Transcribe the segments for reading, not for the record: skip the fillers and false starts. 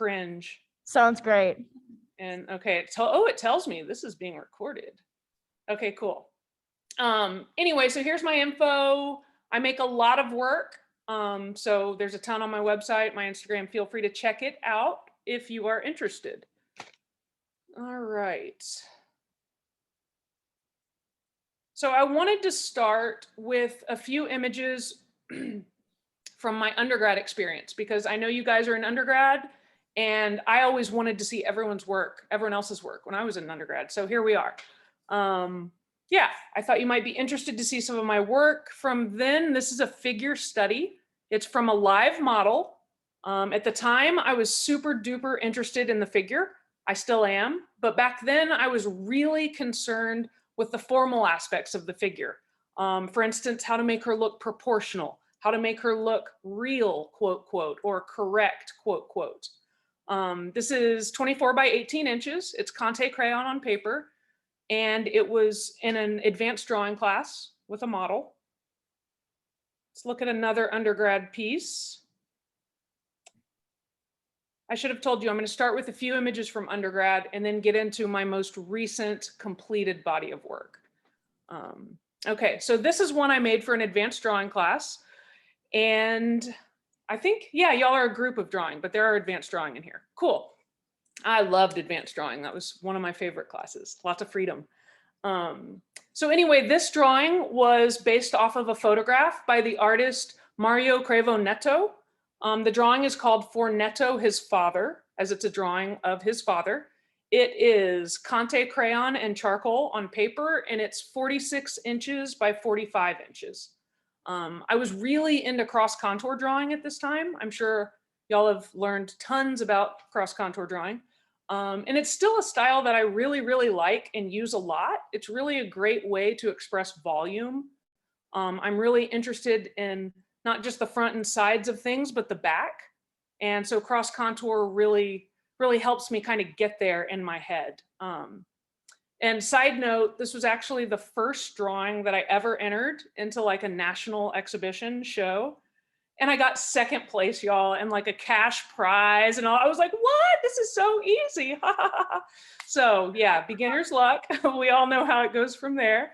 cringe. Sounds great. And okay, it tells me this is being recorded. Okay, cool. Anyway, so here's my info. I make a lot of work. So there's a ton on my website, my Instagram. Feel free to check it out if you are interested. All right. So I wanted to start with a few images from my undergrad experience, because I know you guys are in undergrad and I always wanted to see everyone else's work when I was in undergrad. So here we are. Yeah, I thought you might be interested to see some of my work from then. This is a figure study. It's from a live model. At the time, I was super duper interested in the figure. I still am, but back then I was really concerned with the formal aspects of the figure. For instance, how to make her look proportional, how to make her look real, quote, quote, or correct, quote, quote. This is 24 by 18 inches. It's Conte crayon on paper. And it was in an advanced drawing class with a model. Let's look at another undergrad piece. I should have told you I'm going to start with a few images from undergrad and then get into my most recent completed body of work. Okay, so this is one I made for an advanced drawing class. And I think, yeah, y'all are a group of drawing, but there are advanced drawing in here. Cool. I loved advanced drawing. That was one of my favorite classes. Lots of freedom. So anyway, this drawing was based off of a photograph by the artist Mario Crevo Neto. The drawing is called For Neto, His Father, as it's a drawing of his father. It is Conte crayon and charcoal on paper, and it's 46 inches by 45 inches. I was really into cross contour drawing at this time. I'm sure y'all have learned tons about cross contour drawing. And it's still a style that I really, really like and use a lot. It's really a great way to express volume. I'm really interested in not just the front and sides of things, but the back. And so cross contour really, really helps me kind of get there in my head. And side note, this was actually the first drawing that I ever entered into like a national exhibition show. And I got second place, y'all, and like a cash prize and all. I was like, what? This is so easy. So yeah, beginner's luck. We all know how it goes from there.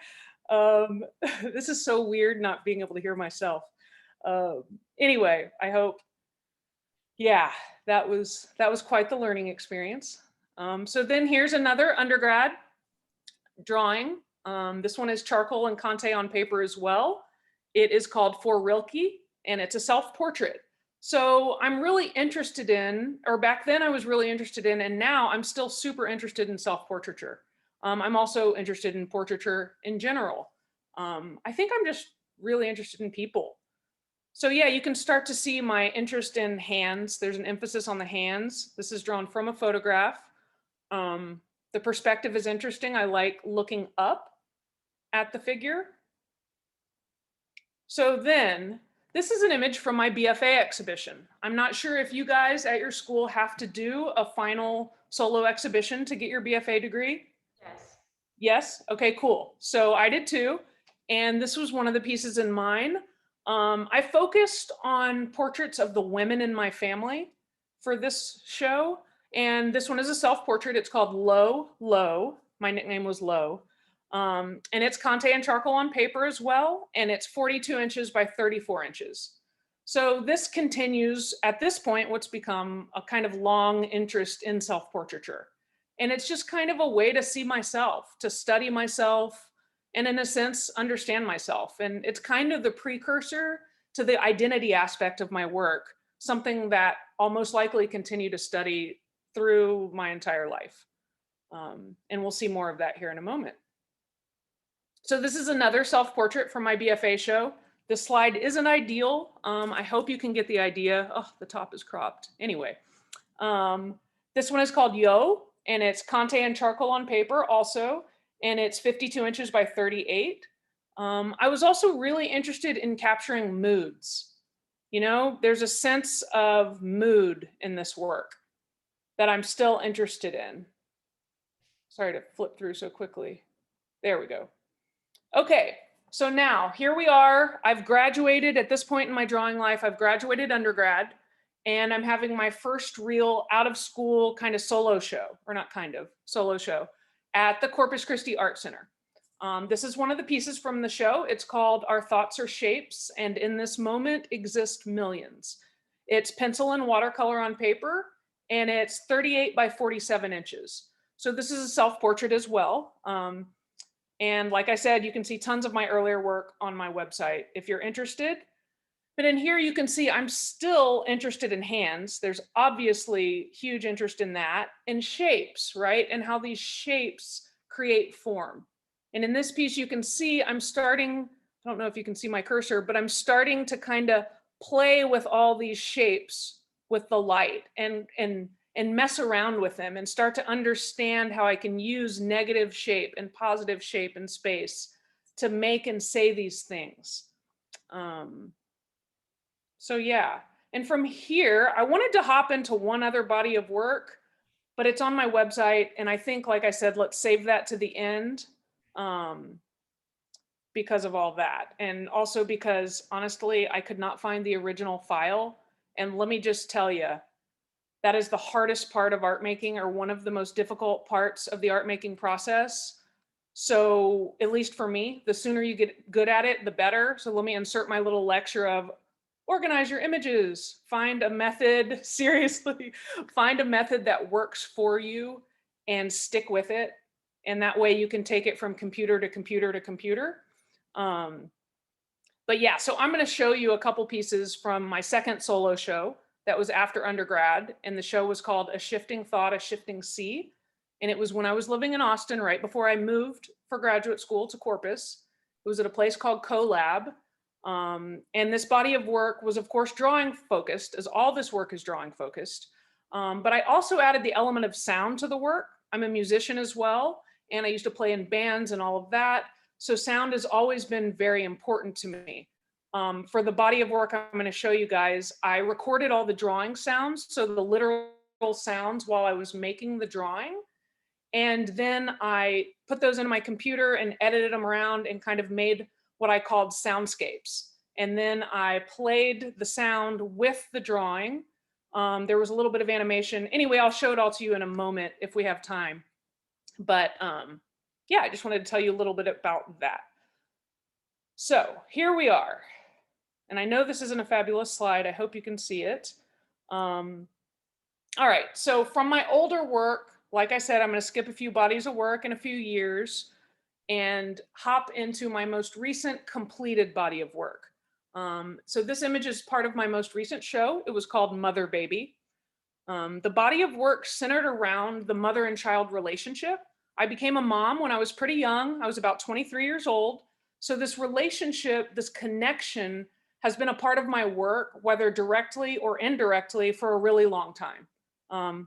This is so weird not being able to hear myself. Anyway, I hope, yeah, that was quite the learning experience. So then here's another undergrad drawing. This one is charcoal and Conte on paper as well. It is called For Rilke, and it's a self-portrait. So I'm really interested in, or back then I was really interested in, and now I'm still super interested in self-portraiture. I'm also interested in portraiture in general. I think I'm just really interested in people. So yeah, you can start to see my interest in hands. There's an emphasis on the hands. This is drawn from a photograph. The perspective is interesting. I like looking up at the figure. So then, this is an image from my BFA exhibition. I'm not sure if you guys at your school have to do a final solo exhibition to get your BFA degree. Yes. Yes? Okay, cool. So I did too. And this was one of the pieces in mine. I focused on portraits of the women in my family for this show. And this one is a self-portrait. It's called Low, Low. My nickname was Low. And it's Conte and charcoal on paper as well. And it's 42 inches by 34 inches. So this continues at this point, what's become a kind of long interest in self-portraiture. And it's just kind of a way to see myself, to study myself, and in a sense, understand myself. And it's kind of the precursor to the identity aspect of my work, something that I'll most likely continue to study through my entire life. And we'll see more of that here in a moment. So this is another self-portrait from my BFA show. This slide isn't ideal. I hope you can get the idea. Oh, the top is cropped. Anyway, this one is called Yo, and it's Conte and charcoal on paper also, and it's 52 inches by 38. I was also really interested in capturing moods. You know, there's a sense of mood in this work that I'm still interested in. Sorry to flip through so quickly. There we go. Okay, so now here we are. I've graduated at this point in my drawing life. I've graduated undergrad, and I'm having my first real out of school kind of solo show, or not kind of, solo show at the Corpus Christi Art Center. This is one of the pieces from the show. It's called Our Thoughts Are Shapes, and in this moment exist millions. It's pencil and watercolor on paper, and it's 38 by 47 inches. So this is a self-portrait as well. And like I said, you can see tons of my earlier work on my website if you're interested. But in here you can see I'm still interested in hands. There's obviously huge interest in that, and shapes, right? And how these shapes create form. And in this piece you can see I'm starting, I don't know if you can see my cursor, but I'm starting to kind of play with all these shapes with the light and mess around with them and start to understand how I can use negative shape and positive shape and space to make and say these things. So yeah, and from here, I wanted to hop into one other body of work, but it's on my website. And I think, like I said, let's save that to the end because of all that. And also because honestly, I could not find the original file. And let me just tell you, that is the hardest part of art making, or one of the most difficult parts of the art making process. So at least for me, the sooner you get good at it, the better. So let me insert my little lecture of organize your images, find a method, seriously, find a method that works for you and stick with it. And that way you can take it from computer to computer to computer. But yeah, so I'm going to show you a couple pieces from my second solo show that was after undergrad. And the show was called A Shifting Thought, A Shifting Sea. And it was when I was living in Austin, right before I moved for graduate school to Corpus. It was at a place called CoLab. And this body of work was, of course, drawing focused, as all this work is drawing focused. But I also added the element of sound to the work. I'm a musician as well, and I used to play in bands and all of that. So sound has always been very important to me. For the body of work I'm going to show you guys, I recorded all the drawing sounds, so the literal sounds while I was making the drawing. And then I put those into my computer and edited them around and kind of made what I called soundscapes. And then I played the sound with the drawing. There was a little bit of animation. Anyway, I'll show it all to you in a moment if we have time. But yeah, I just wanted to tell you a little bit about that. So here we are. And I know this isn't a fabulous slide. I hope you can see it. All right, so from my older work, like I said, I'm going to skip a few bodies of work in a few years and hop into my most recent completed body of work. So this image is part of my most recent show. It was called Mother Baby. The body of work centered around the mother and child relationship. I became a mom when I was pretty young. I was about 23 years old. So this relationship, this connection has been a part of my work, whether directly or indirectly, for a really long time.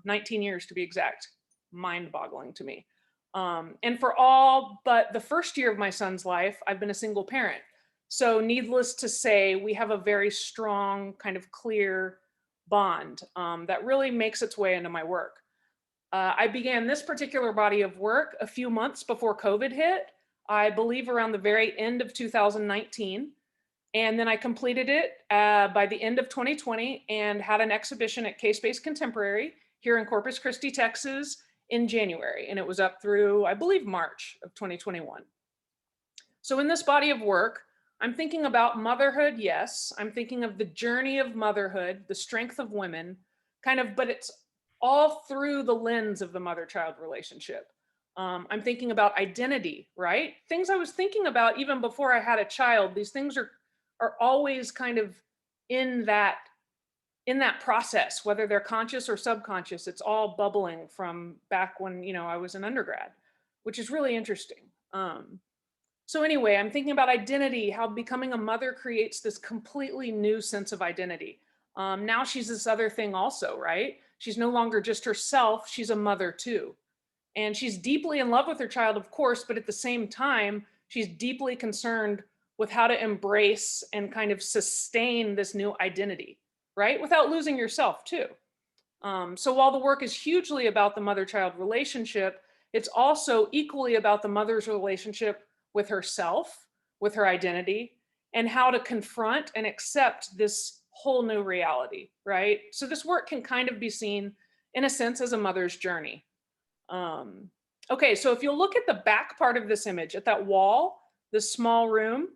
19 years to be exact. Mind-boggling to me. And for all but the first year of my son's life, I've been a single parent. So needless to say, we have a very strong, kind of clear bond that really makes its way into my work. I began this particular body of work a few months before COVID hit, I believe around the very end of 2019. And then I completed it by the end of 2020 and had an exhibition at K-Space Contemporary here in Corpus Christi, Texas in January. And it was up through, I believe, March of 2021. So in this body of work, I'm thinking about motherhood, yes. I'm thinking of the journey of motherhood, the strength of women, kind of, but it's all through the lens of the mother-child relationship. I'm thinking about identity, right? Things I was thinking about even before I had a child. These things are always kind of in that process, whether they're conscious or subconscious. It's all bubbling from back when, you know, I was an undergrad, which is really interesting. So anyway, I'm thinking about identity, how becoming a mother creates this completely new sense of identity. Now she's this other thing also, right? She's no longer just herself, she's a mother too. And she's deeply in love with her child, of course, but at the same time, she's deeply concerned with how to embrace and kind of sustain this new identity, right? Without losing yourself too. So while the work is hugely about the mother-child relationship, it's also equally about the mother's relationship with herself, with her identity, and how to confront and accept this whole new reality, right? So this work can kind of be seen in a sense as a mother's journey. Okay, so if you'll look at the back part of this image, at that wall, this small room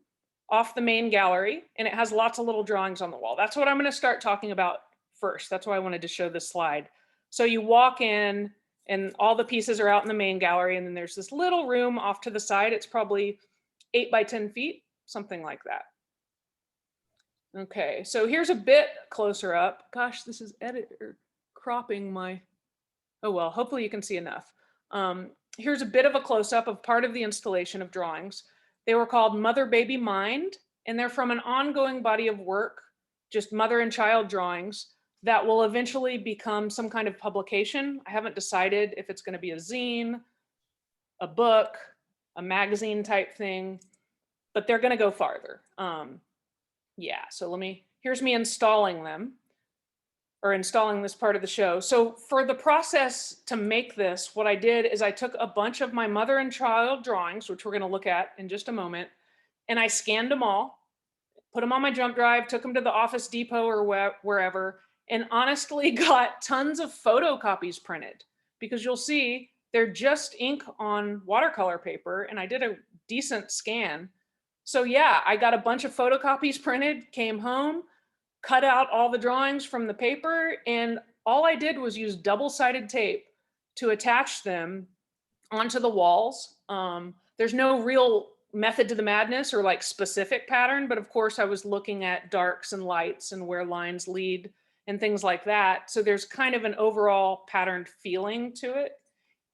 off the main gallery, and it has lots of little drawings on the wall. That's what I'm going to start talking about first. That's why I wanted to show this slide. So you walk in and all the pieces are out in the main gallery, and then there's this little room off to the side. It's probably 8 by 10 feet, something like that. Okay, so here's a bit closer up. Gosh, this is editor cropping my, oh well, hopefully you can see enough. Here's a bit of a close-up of part of the installation of drawings. They were called Mother Baby Mind, and they're from an ongoing body of work, just mother and child drawings, that will eventually become some kind of publication. I haven't decided if it's going to be a zine, a book, a magazine type thing, but they're going to go farther. Yeah, so here's me installing them, or installing this part of the show. So for the process to make this, what I did is I took a bunch of my mother and child drawings, which we're going to look at in just a moment, and I scanned them all, put them on my jump drive, took them to the Office Depot or wherever, and honestly got tons of photocopies printed, because you'll see they're just ink on watercolor paper, and I did a decent scan. So yeah, I got a bunch of photocopies printed, came home, cut out all the drawings from the paper, and all I did was use double-sided tape to attach them onto the walls. There's no real method to the madness or like specific pattern, but of course I was looking at darks and lights and where lines lead and things like that. So there's kind of an overall patterned feeling to it,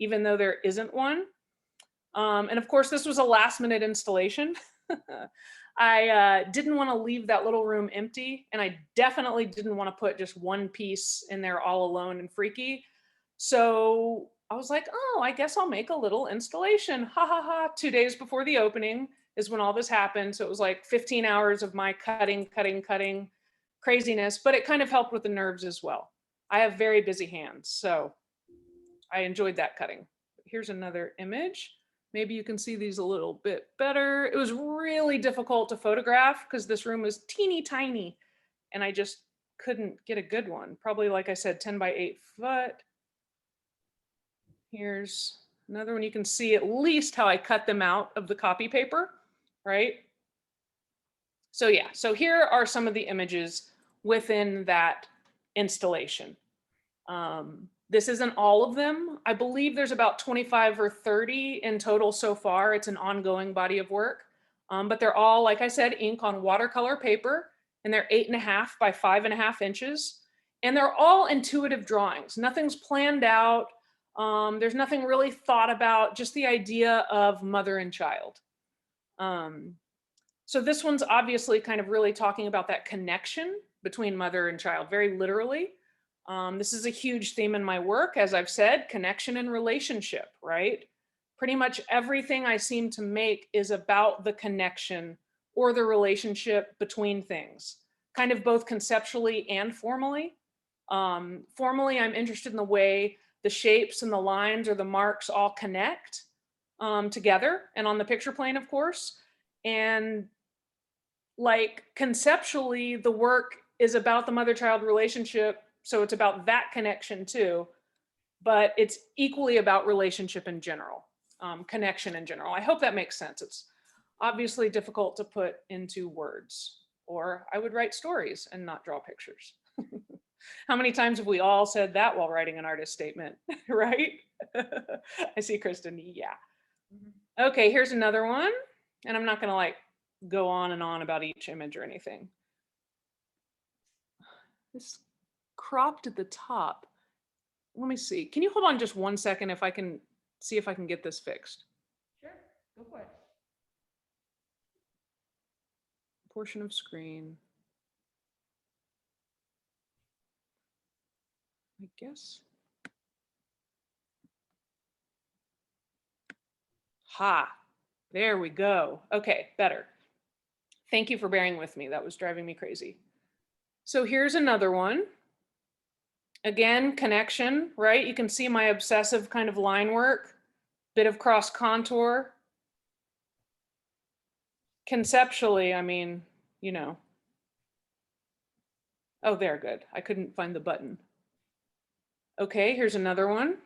even though there isn't one. And of course, this was a last-minute installation. I didn't want to leave that little room empty, and I definitely didn't want to put just one piece in there all alone and freaky. So I was like, oh, I guess I'll make a little installation. Ha ha ha. 2 days before the opening is when all this happened. So it was like 15 hours of my cutting craziness, but it kind of helped with the nerves as well. I have very busy hands, so I enjoyed that cutting. Here's another image. Maybe you can see these a little bit better. It was really difficult to photograph because this room was teeny tiny and I just couldn't get a good one. Probably, like I said, 10 by 8 foot. Here's another one. You can see at least how I cut them out of the copy paper, right? So yeah, so here are some of the images within that installation. This isn't all of them. I believe there's about 25 or 30 in total so far. It's an ongoing body of work, but they're all, like I said, ink on watercolor paper, and they're 8.5 by 5.5 inches. And they're all intuitive drawings. Nothing's planned out. There's nothing really thought about, just the idea of mother and child. So this one's obviously kind of really talking about that connection between mother and child, very literally. This is a huge theme in my work, as I've said, connection and relationship, right? Pretty much everything I seem to make is about the connection or the relationship between things, kind of both conceptually and formally. Formally, I'm interested in the way the shapes and the lines or the marks all connect together and on the picture plane, of course. And like conceptually, the work is about the mother-child relationship. So it's about that connection too, but it's equally about relationship in general, connection in general. I hope that makes sense. It's obviously difficult to put into words, or I would write stories and not draw pictures. How many times have we all said that while writing an artist statement, right? I see Kristen, yeah. Okay, here's another one. And I'm not gonna like go on and on about each image or anything. This cropped at the top. Let me see. Can you hold on just 1 second if I can see if I can get this fixed? Sure, go for it. Portion of screen. I guess. Ha, there we go. Okay, better. Thank you for bearing with me. That was driving me crazy. So here's another one. Again, connection, right? You can see my obsessive kind of line work, bit of cross contour. Conceptually, I mean, you know, Oh, there, good. I couldn't find the button. Okay, here's another one.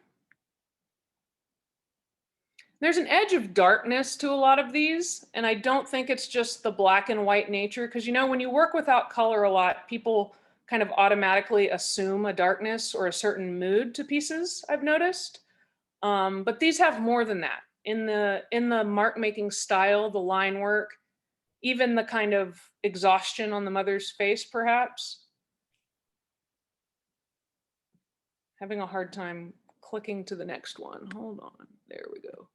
There's an edge of darkness to a lot of these, and I don't think it's just the black and white nature, because when you work without color a lot, people kind of automatically assume a darkness or a certain mood to pieces, I've noticed. But these have more than that. In the mark making style, the line work, even the kind of exhaustion on the mother's face, perhaps. Having a hard time clicking to the next one. Hold on. There we go.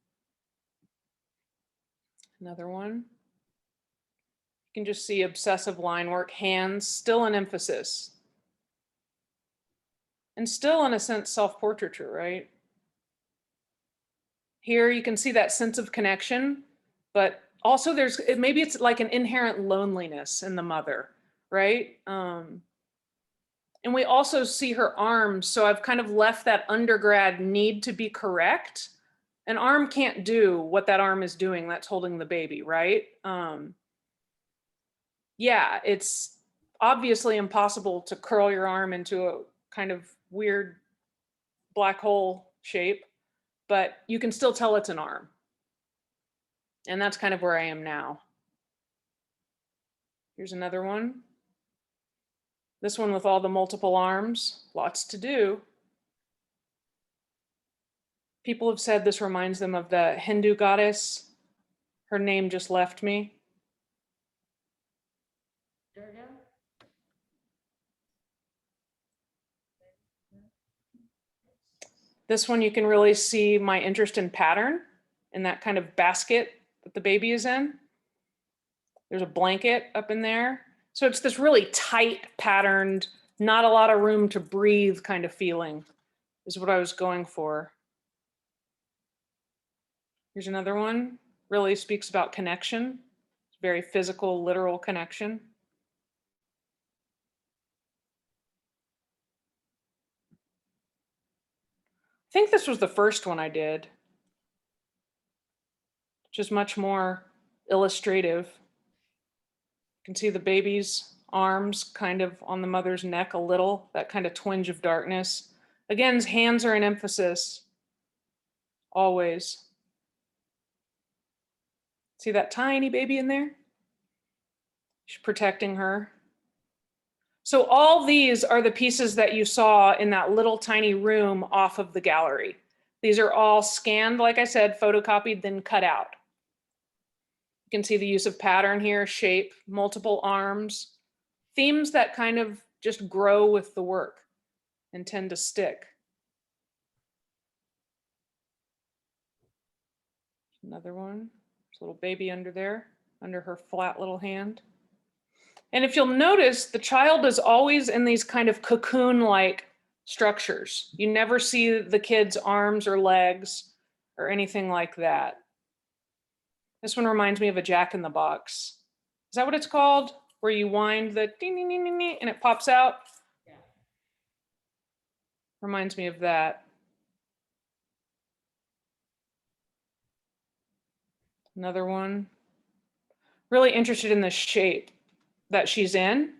Another one. You can just see obsessive line work, hands, still an emphasis. And still, in a sense, self-portraiture, right? Here you can see that sense of connection, but also maybe it's like an inherent loneliness in the mother, right? And we also see her arms, so I've kind of left that undergrad need to be correct. An arm can't do what that arm is doing that's holding the baby, right? Yeah, it's obviously impossible to curl your arm into a kind of weird black hole shape, but you can still tell it's an arm. And that's kind of where I am now. Here's another one. This one with all the multiple arms, lots to do. People have said this reminds them of the Hindu goddess. Her name just left me. Durga? This one you can really see my interest in pattern in that kind of basket that the baby is in. There's a blanket up in there. So it's this really tight patterned, not a lot of room to breathe kind of feeling is what I was going for. Here's another one, really speaks about connection. It's very physical, literal connection. I think this was the first one I did, which is much more illustrative. You can see the baby's arms kind of on the mother's neck a little, that kind of twinge of darkness. Again, his hands are an emphasis, always. See that tiny baby in there? She's protecting her. So all these are the pieces that you saw in that little tiny room off of the gallery. These are all scanned, like I said, photocopied, then cut out. You can see the use of pattern here, shape, multiple arms, themes that kind of just grow with the work and tend to stick. Another one, there's a little baby under there, under her flat little hand. And if you'll notice, the child is always in these kind of cocoon-like structures. You never see the kid's arms or legs or anything like that. This one reminds me of a Jack in the Box. Is that what it's called? Where you wind the ding, ding, ding, ding, ding, and it pops out? Yeah. Reminds me of that. Another one. Really interested in the shape that she's in,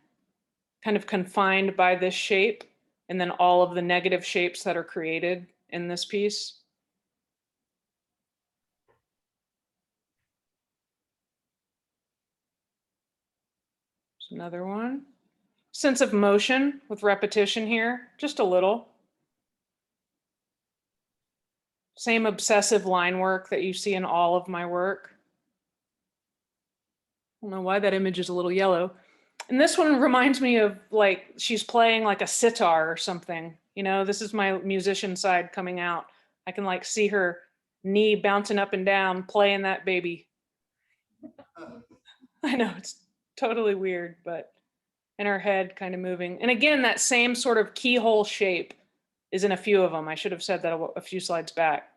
kind of confined by this shape, and then all of the negative shapes that are created in this piece. There's another one. Sense of motion with repetition here, just a little. Same obsessive line work that you see in all of my work. I don't know why that image is a little yellow. And this one reminds me of like she's playing like a sitar or something. You know, this is my musician side coming out. I can like see her knee bouncing up and down, playing that baby. I know, it's totally weird, but in her head kind of moving. And again, that same sort of keyhole shape is in a few of them. I should have said that a few slides back.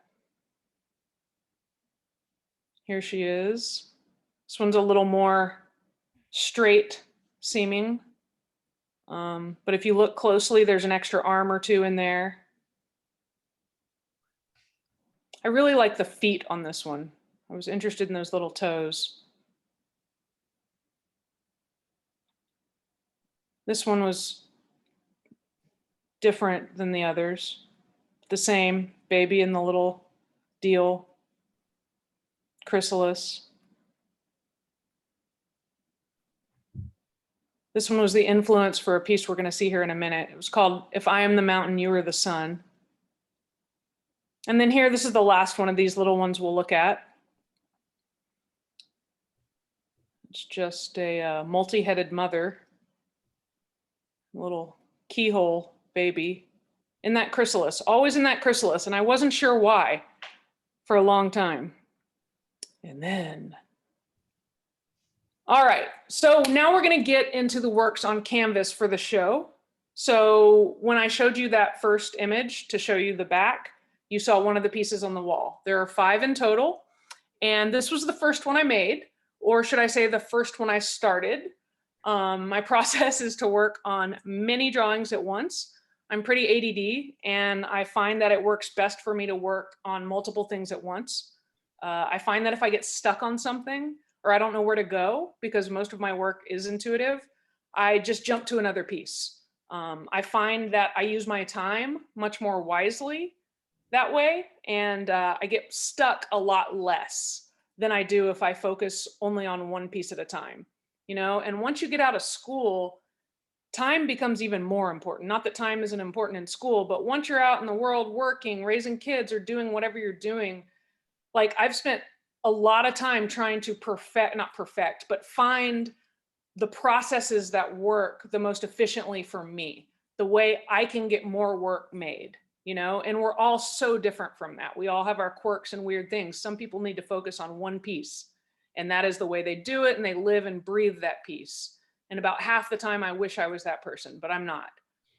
Here she is. This one's a little more straight seeming. But if you look closely, there's an extra arm or two in there. I really like the feet on this one. I was interested in those little toes. This one was different than the others. The same, baby in the little deal, chrysalis. This one was the influence for a piece we're going to see here in a minute. It was called If I Am the Mountain, You Are the Sun. And then here, this is the last one of these little ones we'll look at. It's just a multi-headed mother, little keyhole baby in that chrysalis, always in that chrysalis. And I wasn't sure why for a long time. And then, all right, so now we're going to get into the works on canvas for the show. So when I showed you that first image to show you the back, you saw one of the pieces on the wall. There are 5 in total. And this was the first one I made, or should I say the first one I started. My process is to work on many drawings at once. I'm pretty ADD, and I find that it works best for me to work on multiple things at once. I find that if I get stuck on something, or I don't know where to go, because most of my work is intuitive, I just jump to another piece. I find that I use my time much more wisely that way, and I get stuck a lot less than I do if I focus only on one piece at a time, you know? And once you get out of school, time becomes even more important. Not that time isn't important in school, but once you're out in the world working, raising kids, or doing whatever you're doing, like I've spent a lot of time trying to not perfect, but find the processes that work the most efficiently for me, the way I can get more work made, you know? And we're all so different from that. We all have our quirks and weird things. Some people need to focus on one piece, and that is the way they do it, and they live and breathe that piece. And about half the time I wish I was that person, but I'm not.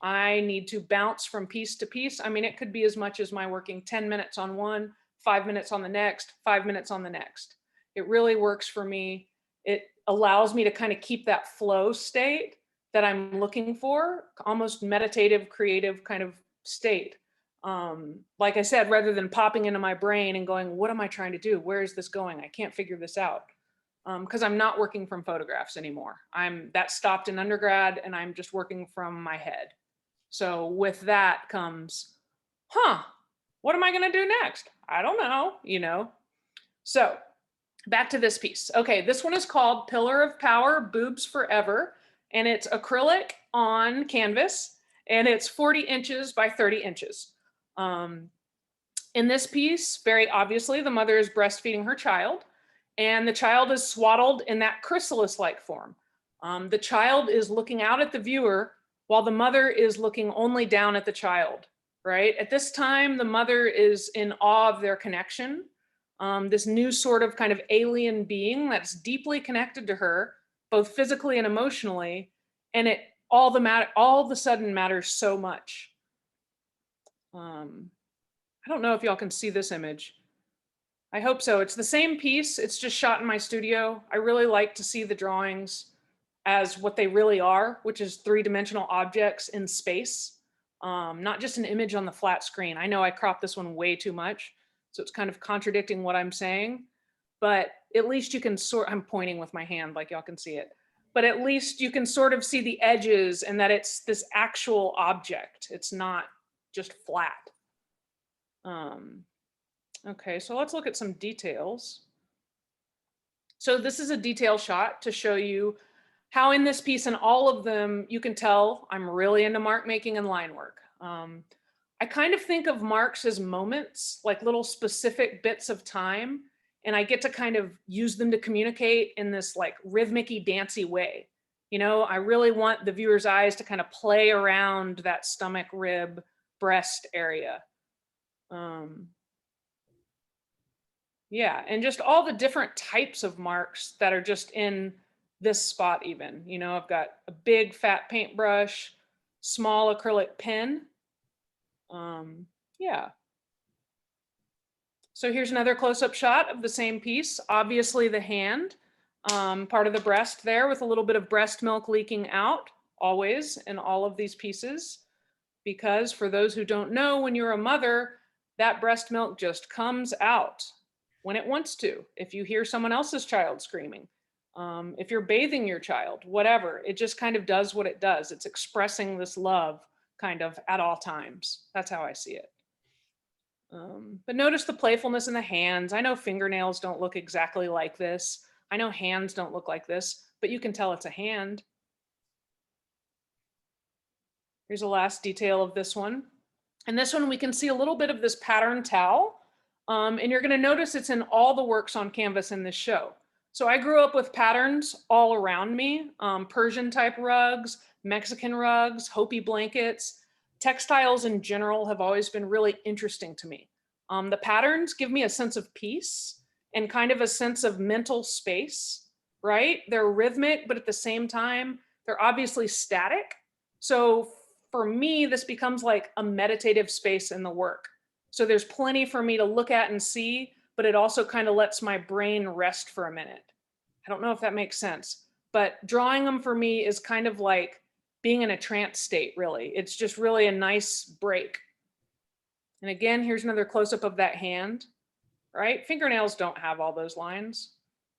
I need to bounce from piece to piece. I mean, it could be as much as my working 10 minutes on one, 5 minutes on the next, 5 minutes on the next. It really works for me. It allows me to kind of keep that flow state that I'm looking for, almost meditative, creative kind of state. Like I said, rather than popping into my brain and going, what am I trying to do? Where is this going? I can't figure this out. Because I'm not working from photographs anymore. That stopped in undergrad, and I'm just working from my head. So with that comes, what am I going to do next? I don't know, you know? So back to this piece. Okay, this one is called Pillar of Power, Boobs Forever, and it's acrylic on canvas, and it's 40 inches by 30 inches. In this piece, very obviously, the mother is breastfeeding her child, and the child is swaddled in that chrysalis-like form. The child is looking out at the viewer while the mother is looking only down at the child, right? At this time, the mother is in awe of their connection, this new sort of kind of alien being that's deeply connected to her, both physically and emotionally, and it all of a sudden matters so much. I don't know if y'all can see this image. I hope so. It's the same piece. It's just shot in my studio. I really like to see the drawings as what they really are, which is 3-dimensional objects in space, not just an image on the flat screen. I know I cropped this one way too much, so it's kind of contradicting what I'm saying, but at least you can I'm pointing with my hand like y'all can see it, but at least you can sort of see the edges and that it's this actual object. It's not just flat. Okay, so let's look at some details. So this is a detail shot to show you how in this piece and all of them, you can tell I'm really into mark making and line work. I kind of think of marks as moments, like little specific bits of time, and I get to kind of use them to communicate in this like rhythmic-y, dancey way. You know, I really want the viewer's eyes to kind of play around that stomach, rib, breast area. Yeah, and just all the different types of marks that are just in this spot even. You know, I've got a big fat paintbrush, small acrylic pen. Yeah. So here's another close-up shot of the same piece. Obviously the hand, part of the breast there with a little bit of breast milk leaking out, always in all of these pieces. Because for those who don't know, when you're a mother, that breast milk just comes out when it wants to. If you hear someone else's child screaming, if you're bathing your child, whatever, it just kind of does what it does. It's expressing this love kind of at all times. That's how I see it. But notice the playfulness in the hands. I know fingernails don't look exactly like this. I know hands don't look like this, but you can tell it's a hand. Here's the last detail of this one. And this one, we can see a little bit of this pattern towel. And you're gonna notice it's in all the works on canvas in this show. So I grew up with patterns all around me, Persian type rugs, Mexican rugs, Hopi blankets. Textiles in general have always been really interesting to me. The patterns give me a sense of peace and kind of a sense of mental space, right? They're rhythmic, but at the same time, they're obviously static. So for me, this becomes like a meditative space in the work. So there's plenty for me to look at and see, but it also kind of lets my brain rest for a minute. I don't know if that makes sense, but drawing them for me is kind of like being in a trance state, really. It's just really a nice break. And again, here's another close-up of that hand, right? Fingernails don't have all those lines,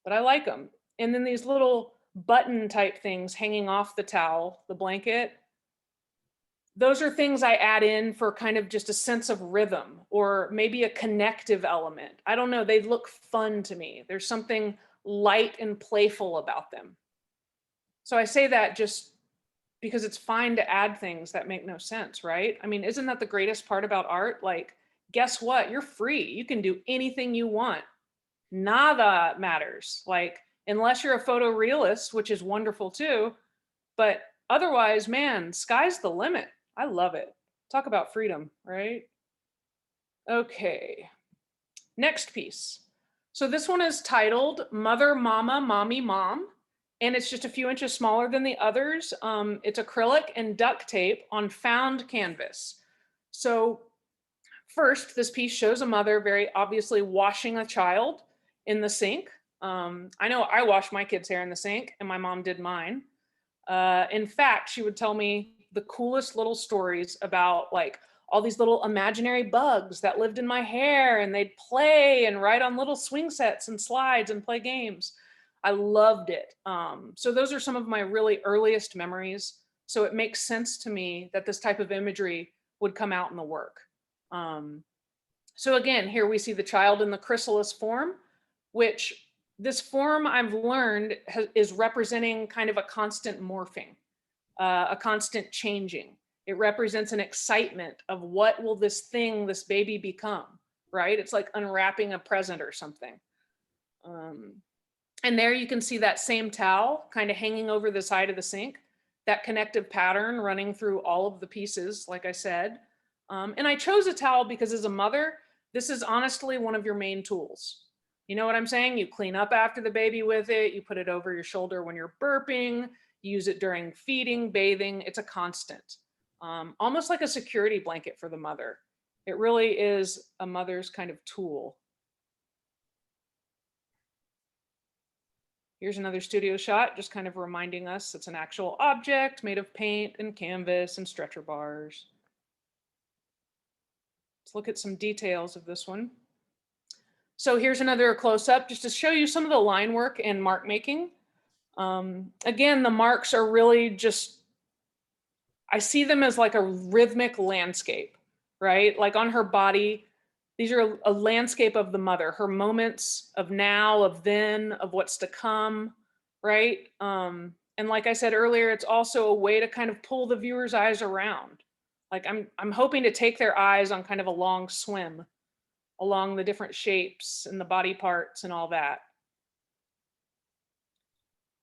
but I like them. And then these little button type things hanging off the towel, the blanket, those are things I add in for kind of just a sense of rhythm or maybe a connective element. I don't know, they look fun to me. There's something light and playful about them. So I say that just because it's fine to add things that make no sense, right? I mean, isn't that the greatest part about art? Like, guess what? You're free. You can do anything you want. Nada matters. Like, unless you're a photorealist, which is wonderful too, but otherwise, man, sky's the limit. I love it. Talk about freedom, right? Okay, next piece. So this one is titled Mother, Mama, Mommy, Mom, and it's just a few inches smaller than the others. It's acrylic and duct tape on found canvas. So first, this piece shows a mother very obviously washing a child in the sink. I know I wash my kids' hair in the sink, and my mom did mine. In fact, she would tell me the coolest little stories about like all these little imaginary bugs that lived in my hair, and they'd play and ride on little swing sets and slides and play games. I loved it. So those are some of my really earliest memories. So it makes sense to me that this type of imagery would come out in the work. So again, here we see the child in the chrysalis form, which this form I've learned is representing kind of a constant morphing, a constant changing. It represents an excitement of what will this thing, this baby become, right? It's like unwrapping a present or something. And there you can see that same towel kind of hanging over the side of the sink, that connective pattern running through all of the pieces, like I said. And I chose a towel because as a mother, this is honestly one of your main tools. You know what I'm saying? You clean up after the baby with it, you put it over your shoulder when you're burping, you use it during feeding, bathing, it's a constant. Almost like a security blanket for the mother. It really is a mother's kind of tool. Here's another studio shot, just kind of reminding us it's an actual object made of paint and canvas and stretcher bars. Let's look at some details of this one. So here's another close-up just to show you some of the line work and mark making. Again, the marks are really just, I see them as like a rhythmic landscape, right? Like on her body, these are a landscape of the mother, her moments of now, of then, of what's to come, right? And like I said earlier, it's also a way to kind of pull the viewer's eyes around. Like I'm hoping to take their eyes on kind of a long swim along the different shapes and the body parts and all that.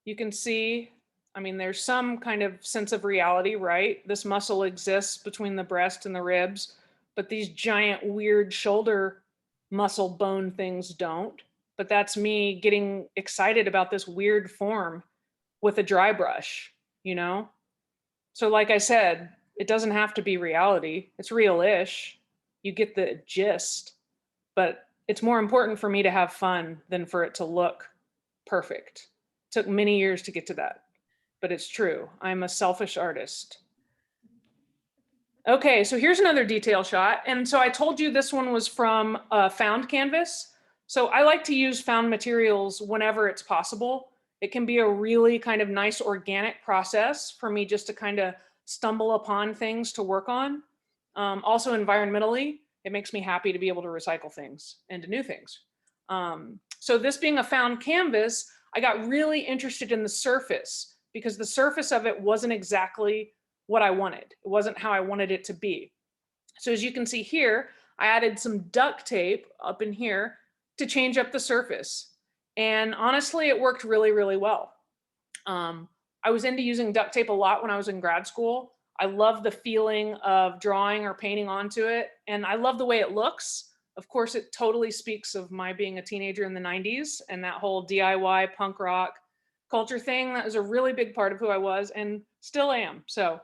You can see, I mean, there's some kind of sense of reality, right? This muscle exists between the breast and the ribs, but these giant weird shoulder muscle bone things don't. But that's me getting excited about this weird form with a dry brush, you know? So like I said, it doesn't have to be reality. It's real-ish. You get the gist. But it's more important for me to have fun than for it to look perfect. It took many years to get to that, but it's true. I'm a selfish artist. Okay, so here's another detail shot. And so I told you this one was from found canvas. So I like to use found materials whenever it's possible. It can be a really kind of nice organic process for me just to kind of stumble upon things to work on. Also environmentally, it makes me happy to be able to recycle things into new things. So this being a found canvas, I got really interested in the surface because the surface of it wasn't exactly what I wanted. It wasn't how I wanted it to be. So as you can see here, I added some duct tape up in here to change up the surface. And honestly, it worked really, really well. I was into using duct tape a lot when I was in grad school. I love the feeling of drawing or painting onto it, and I love the way it looks. Of course, it totally speaks of my being a teenager in the 90s and that whole DIY punk rock culture thing. That was a really big part of who I was and still am. So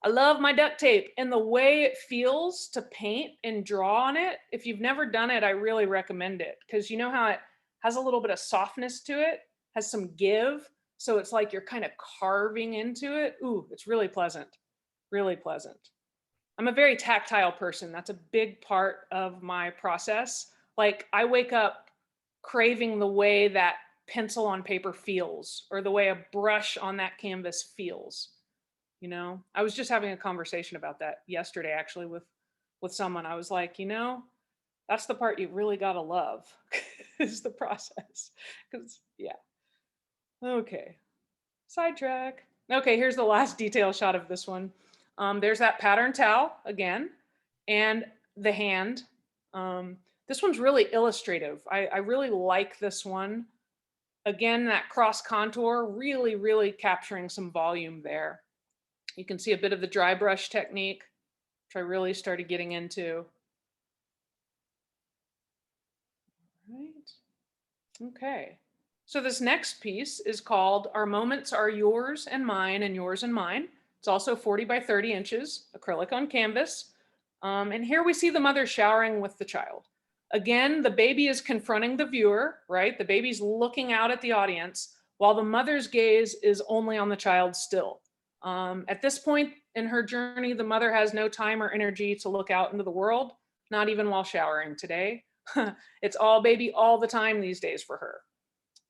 I love my duct tape and the way it feels to paint and draw on it. If you've never done it, I really recommend it because you know how it has a little bit of softness to it, has some give. So it's like you're kind of carving into it. Ooh, it's really pleasant, really pleasant. I'm a very tactile person. That's a big part of my process. Like I wake up craving the way that pencil on paper feels or the way a brush on that canvas feels. You know, I was just having a conversation about that yesterday, actually, with someone. I was like, you know, that's the part you really gotta love is the process. Because yeah. Okay. Sidetrack. Okay, here's the last detail shot of this one. There's that pattern towel again, and the hand. This one's really illustrative. I really like this one. Again, that cross contour, really, really capturing some volume there. You can see a bit of the dry brush technique, which I really started getting into. Right. Okay. So this next piece is called Our Moments Are Yours and Mine and Yours and Mine. It's also 40 by 30 inches, acrylic on canvas. And here we see the mother showering with the child. Again, the baby is confronting the viewer, right? The baby's looking out at the audience while the mother's gaze is only on the child still. At this point in her journey, the mother has no time or energy to look out into the world, not even while showering today. It's all baby all the time these days for her.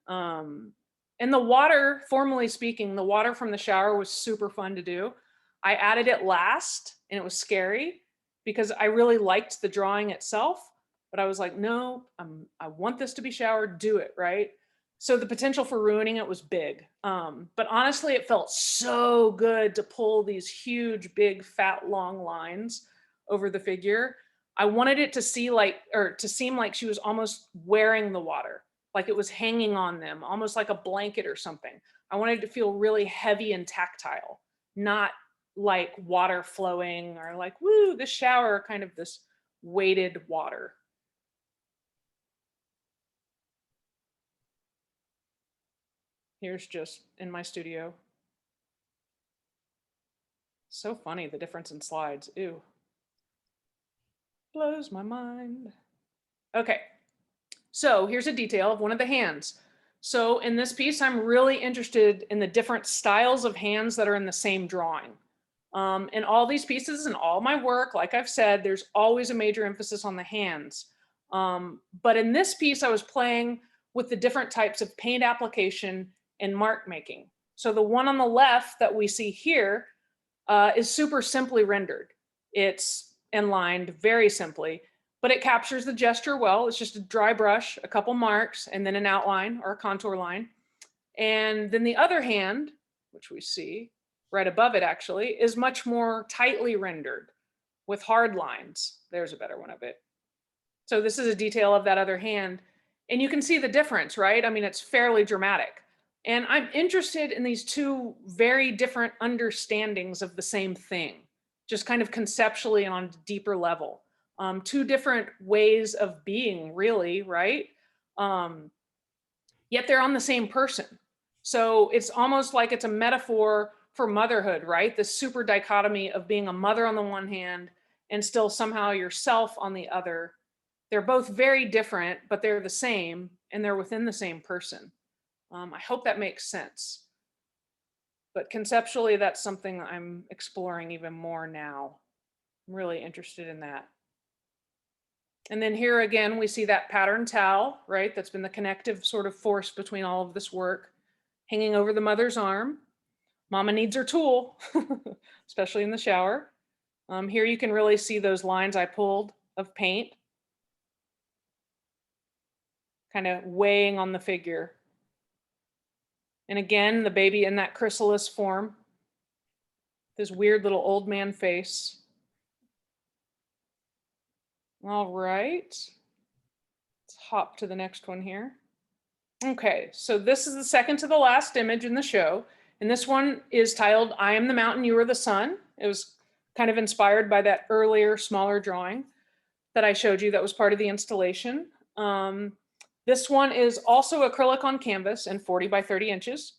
And the water, formally speaking, the water from the shower was super fun to do. I added it last and it was scary because I really liked the drawing itself, but I was like, no, I want this to be showered, do it, right? So the potential for ruining it was big. But honestly, it felt so good to pull these huge, big, fat, long lines over the figure. I wanted it to seem like she was almost wearing the water, like it was hanging on them, almost like a blanket or something. I wanted it to feel really heavy and tactile, not like water flowing or like, woo, this shower, kind of this weighted water. Here's just in my studio. So funny, the difference in slides. Ew. Blows my mind. Okay, so here's a detail of one of the hands. So in this piece, I'm really interested in the different styles of hands that are in the same drawing. In all these pieces and all my work, like I've said, there's always a major emphasis on the hands. But in this piece, I was playing with the different types of paint application and mark making. So the one on the left that we see here is super simply rendered. It's inlined very simply, but it captures the gesture well. It's just a dry brush, a couple marks, and then an outline or a contour line. And then the other hand, which we see right above it actually, is much more tightly rendered with hard lines. There's a better one of it. So this is a detail of that other hand. And you can see the difference, right? I mean, it's fairly dramatic. And I'm interested in these two very different understandings of the same thing, just kind of conceptually and on a deeper level. Two different ways of being, really, right? Yet they're on the same person. So it's almost like it's a metaphor for motherhood, right? The super dichotomy of being a mother on the one hand and still somehow yourself on the other. They're both very different, but they're the same and they're within the same person. I hope that makes sense. But conceptually, that's something I'm exploring even more now. I'm really interested in that. And then here again, we see that pattern towel, right? That's been the connective sort of force between all of this work, hanging over the mother's arm. Mama needs her tool, especially in the shower. Here you can really see those lines I pulled of paint, kind of weighing on the figure. And again, the baby in that chrysalis form, this weird little old man face. All right, let's hop to the next one here. Okay, so this is the second to the last image in the show. And this one is titled, I Am the Mountain, You Are the Sun. It was kind of inspired by that earlier, smaller drawing that I showed you that was part of the installation. This one is also acrylic on canvas and 40 by 30 inches.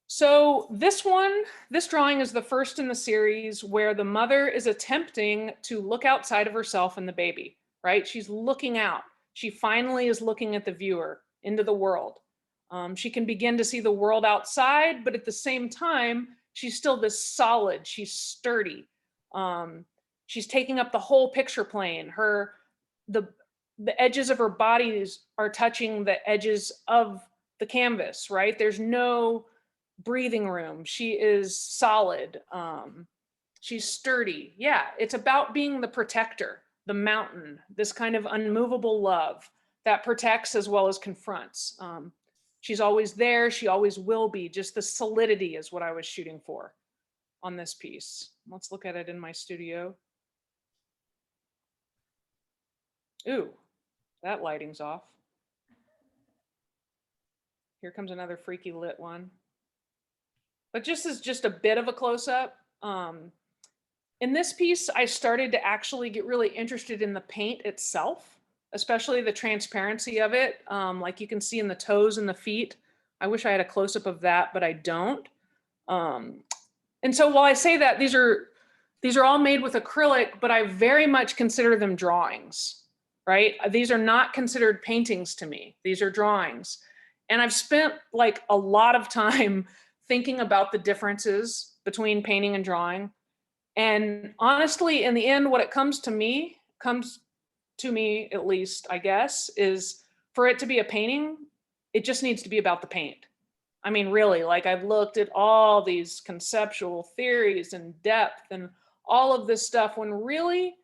So this drawing is the first in the series where the mother is attempting to look outside of herself and the baby, right? She's looking out. She finally is looking at the viewer into the world. She can begin to see the world outside, but at the same time, she's still this solid, she's sturdy. She's taking up the whole picture plane. The edges of her bodies are touching the edges of the canvas, right? There's no breathing room. She is solid. She's sturdy. Yeah, it's about being the protector, the mountain, this kind of unmovable love that protects as well as confronts. She's always there. She always will be. Just the solidity is what I was shooting for on this piece. Let's look at it in my studio. Ooh, that lighting's off. Here comes another freaky lit one. But just a bit of a close-up. In this piece, I started to actually get really interested in the paint itself, especially the transparency of it. Like you can see in the toes and the feet. I wish I had a close-up of that, but I don't. And so while I say that, these are all made with acrylic, but I very much consider them drawings, right? These are not considered paintings to me. These are drawings. And I've spent like a lot of time thinking about the differences between painting and drawing. And honestly, in the end, what it comes to me at least, I guess, is for it to be a painting, it just needs to be about the paint. I mean, really, like I've looked at all these conceptual theories and depth and all of this stuff when really,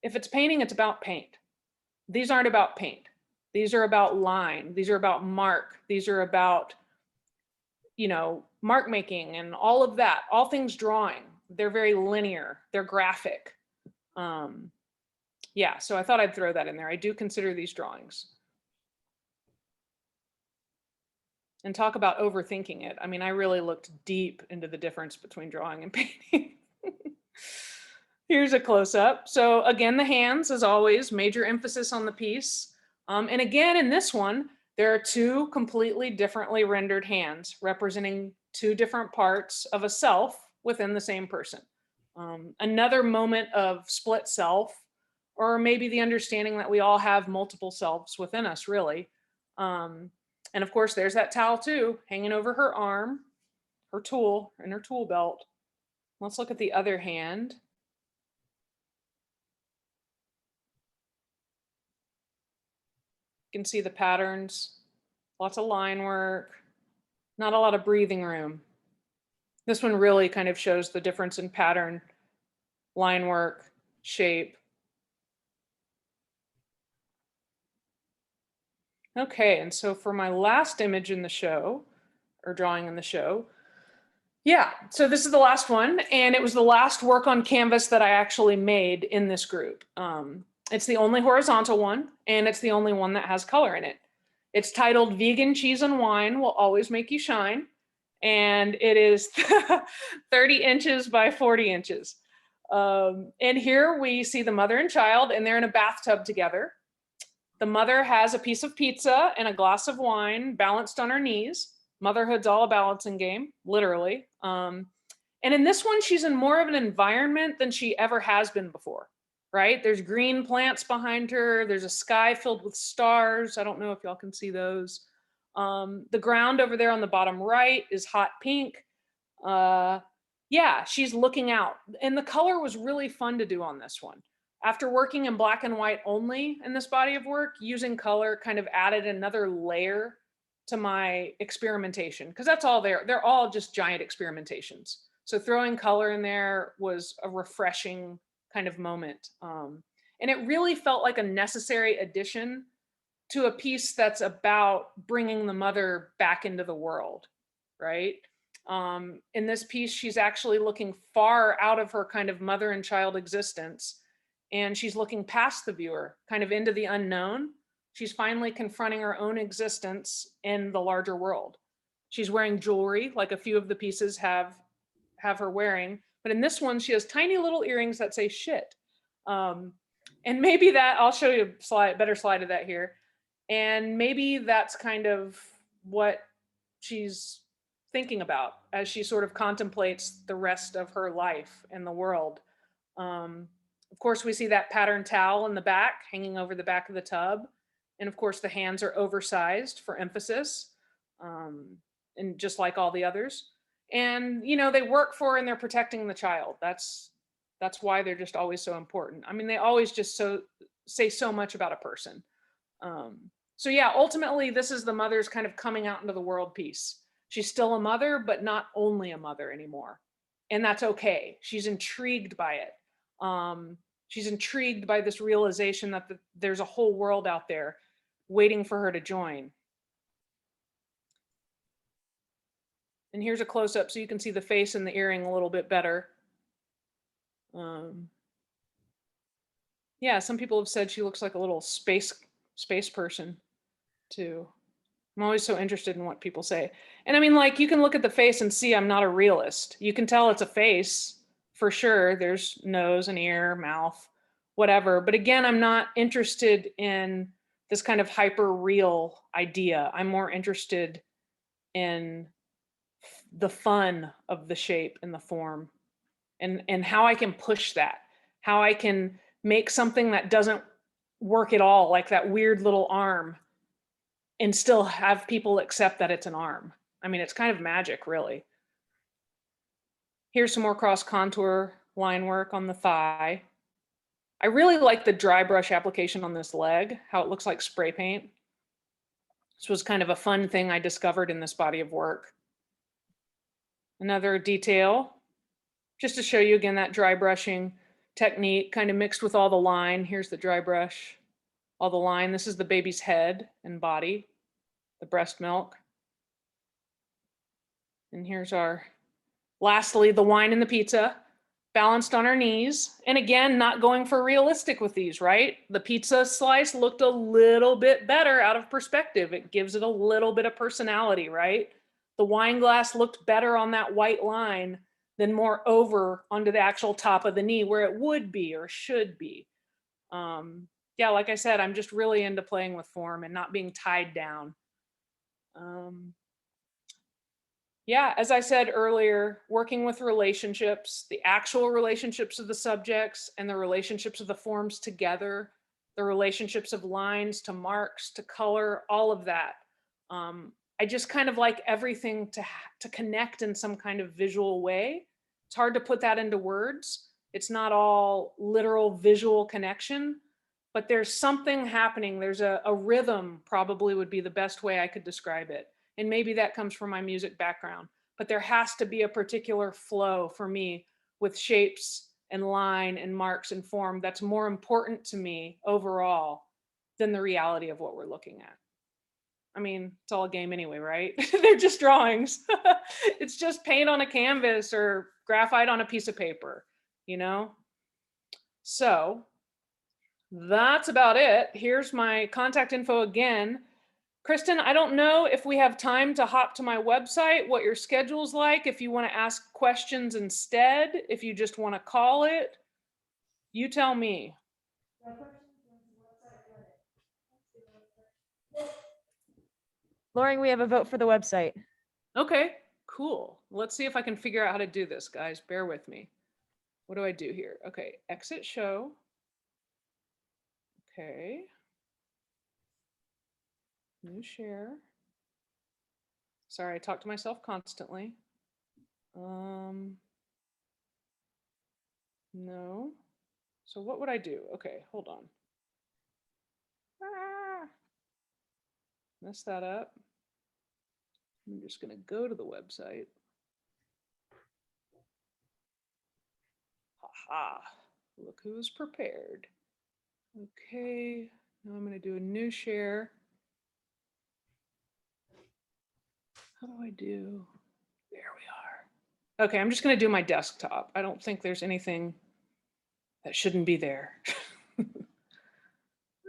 if it's painting, it's about paint. These aren't about paint. These are about line. These are about mark. These are about, mark making and all of that, all things drawing. They're very linear. They're graphic. Yeah, so I thought I'd throw that in there. I do consider these drawings. And talk about overthinking it. I mean, I really looked deep into the difference between drawing and painting. Here's a close-up. So again, the hands, as always, major emphasis on the piece. And again, in this one, there are two completely differently rendered hands representing two different parts of a self within the same person. Another moment of split self, or maybe the understanding that we all have multiple selves within us, really. And of course, there's that towel too, hanging over her arm, her tool, and her tool belt. Let's look at the other hand. You can see the patterns, lots of line work, not a lot of breathing room. This one really kind of shows the difference in pattern, line work, shape. Okay, and so for my last image in the show, or drawing in the show, yeah, so this is the last one, and it was the last work on canvas that I actually made in this group. It's the only horizontal one, and it's the only one that has color in it. It's titled Vegan Cheese and Wine Will Always Make You Shine, and it is 30 inches by 40 inches. And here we see the mother and child, and they're in a bathtub together. The mother has a piece of pizza and a glass of wine balanced on her knees. Motherhood's all a balancing game, literally. And in this one, she's in more of an environment than she ever has been before, right? There's green plants behind her. There's a sky filled with stars. I don't know if y'all can see those. The ground over there on the bottom right is hot pink. Yeah, she's looking out. And the color was really fun to do on this one. After working in black and white only in this body of work, using color kind of added another layer to my experimentation, because that's all they're all just giant experimentations. So throwing color in there was a refreshing kind of moment. And it really felt like a necessary addition to a piece that's about bringing the mother back into the world, right? In this piece, she's actually looking far out of her kind of mother and child existence, and she's looking past the viewer, kind of into the unknown. She's finally confronting her own existence in the larger world. She's wearing jewelry, like a few of the pieces have her wearing, but in this one, she has tiny little earrings that say shit. And maybe that, I'll show you a better slide of that here. And maybe that's kind of what she's thinking about as she sort of contemplates the rest of her life in the world. Of course, we see that patterned towel in the back, hanging over the back of the tub. And of course, the hands are oversized for emphasis, and just like all the others. And, you know, they work for and they're protecting the child. That's why they're just always so important. I mean, they always just say so much about a person. So yeah, ultimately, this is the mother's kind of coming out into the world piece. She's still a mother, but not only a mother anymore. And that's okay. She's intrigued by it. She's intrigued by this realization that there's a whole world out there waiting for her to join. And here's a close-up so you can see the face and the earring a little bit better. Yeah, some people have said she looks like a little space person too. I'm always so interested in what people say. And I mean, like, you can look at the face and see I'm not a realist. You can tell it's a face for sure. There's nose and ear, mouth, whatever. But again, I'm not interested in this kind of hyper real idea. I'm more interested in the fun of the shape and the form, and how I can push that, how I can make something that doesn't work at all, like that weird little arm, and still have people accept that it's an arm. I mean, it's kind of magic, really. Here's some more cross contour line work on the thigh. I really like the dry brush application on this leg, how it looks like spray paint. This was kind of a fun thing I discovered in this body of work. Another detail, just to show you again that dry brushing technique kind of mixed with all the line. Here's the dry brush, all the line. This is the baby's head and body, the breast milk. And here's our, lastly, the wine and the pizza balanced on our knees. And again, not going for realistic with these, right? The pizza slice looked a little bit better out of perspective. It gives it a little bit of personality, right? The wine glass looked better on that white line than more over onto the actual top of the knee where it would be or should be. Yeah, like I said, I'm just really into playing with form and not being tied down. Yeah, as I said earlier, working with relationships, the actual relationships of the subjects and the relationships of the forms together, the relationships of lines to marks to color, all of that. I just kind of like everything to connect in some kind of visual way. It's hard to put that into words. It's not all literal visual connection, but there's something happening. There's a rhythm, probably would be the best way I could describe it. And maybe that comes from my music background, but there has to be a particular flow for me with shapes and line and marks and form that's more important to me overall than the reality of what we're looking at. I mean, it's all a game anyway, right? They're just drawings. It's just paint on a canvas or graphite on a piece of paper, you know? So that's about it. Here's my contact info again. Kristen, I don't know if we have time to hop to my website, what your schedule's like, if you want to ask questions instead, if you just want to call it, you tell me. Loring, we have a vote for the website. Okay, cool. Let's see if I can figure out how to do this, guys. Bear with me. What do I do here? Okay, exit show. Okay. New share. Sorry, I talk to myself constantly. No. So what would I do? Okay, hold on. Mess that up. I'm just going to go to the website. Haha, look who's prepared. Okay, now I'm going to do a new share. How do I do? There we are. Okay, I'm just going to do my desktop. I don't think there's anything that shouldn't be there.